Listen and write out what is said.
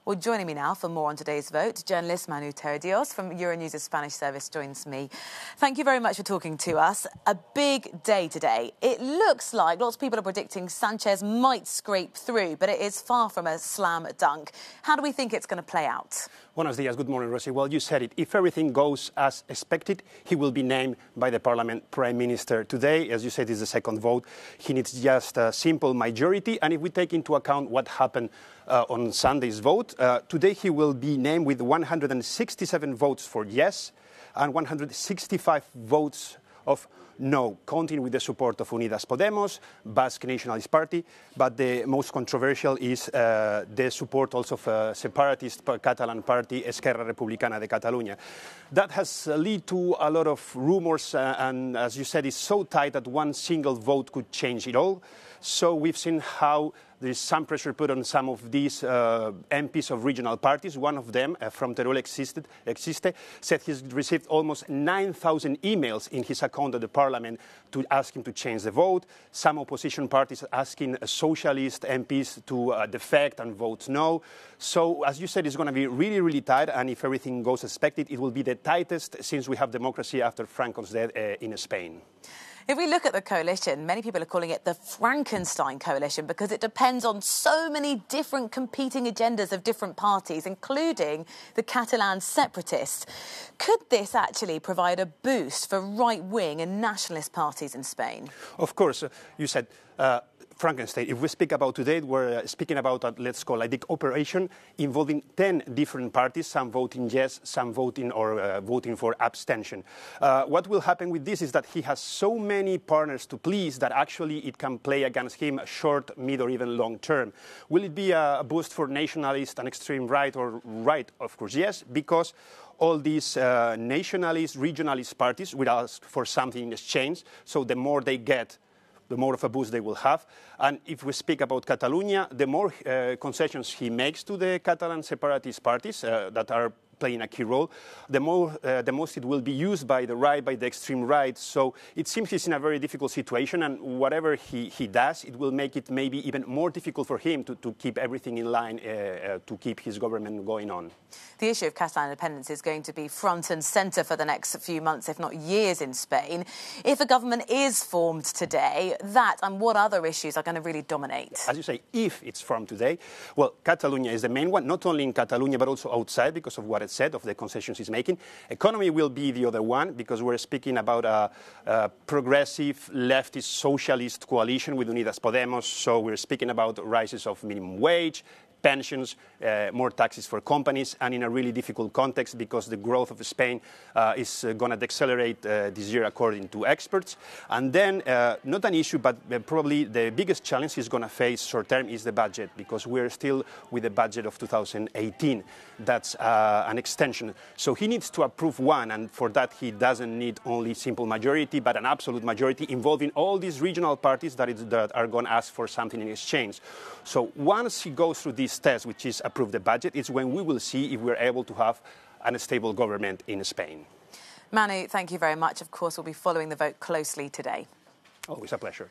Well, joining me now for more on today's vote, journalist Manu Teredios from Euronews' Spanish service joins me. Thank you very much for talking to us. A big day today. It looks like lots of people are predicting Sanchez might scrape through, but it is far from a slam dunk. How do we think it's going to play out? Buenos días. Good morning, Rosie. Well, you said it. If everything goes as expected, he will be named by the Parliament Prime Minister today. As you said, it's the second vote. He needs just a simple majority. And if we take into account what happened on Sunday's vote, today he will be named with 167 votes for yes and 165 votes of no, counting with the support of Unidas Podemos, Basque Nationalist Party, but the most controversial is the support also of separatist Catalan party, Esquerra Republicana de Catalunya. That has led to a lot of rumors, and as you said, it's so tight that one single vote could change it all. So we've seen how there is some pressure put on some of these MPs of regional parties. One of them, from Teruel Existe, said he's received almost 9,000 emails in his account at the parliament to ask him to change the vote. Some opposition parties asking socialist MPs to defect and vote no. So, as you said, it's going to be really, really tight, and if everything goes as expected, it will be the tightest since we have democracy after Franco's death in Spain. If we look at the coalition, many people are calling it the Frankenstein Coalition because it depends on so many different competing agendas of different parties, including the Catalan separatists. Could this actually provide a boost for right-wing and nationalist parties in Spain? Of course. You said Frankenstein. If we speak about today, we're speaking about, let's call it, a big operation involving 10 different parties, some voting yes, some voting or voting for abstention. What will happen with this is that he has so many partners to please that actually it can play against him short, mid, or even long term. Will it be a boost for nationalist and extreme right or right? Of course, yes, because all these nationalist, regionalist parties will ask for something in exchange, so the more they get, the more of a boost they will have. And if we speak about Catalonia, the more concessions he makes to the Catalan separatist parties that are playing a key role, the most it will be used by the right, by the extreme right. So it seems he's in a very difficult situation, and whatever he does, it will make it maybe even more difficult for him to keep everything in line, to keep his government going on. The issue of Catalan independence is going to be front and centre for the next few months, if not years, in Spain. If a government is formed today, that and what other issues are going to really dominate? As you say, if it's formed today, well, Catalonia is the main one, not only in Catalonia, but also outside because of what it said, of the concessions he's making. Economy will be the other one because we're speaking about a progressive, leftist, socialist coalition with Unidas Podemos. So we're speaking about rises of minimum wage, pensions, more taxes for companies, and in a really difficult context because the growth of Spain is going to decelerate this year according to experts. And then, not an issue, but probably the biggest challenge he's going to face short term is the budget, because we're still with the budget of 2018. That's an extension. So he needs to approve one, and for that he doesn't need only simple majority, but an absolute majority involving all these regional parties that are going to ask for something in exchange. So once he goes through this test, which is approve the budget, it's when we will see if we're able to have a stable government in Spain. Manu, thank you very much. Of course, we'll be following the vote closely today. Always a pleasure.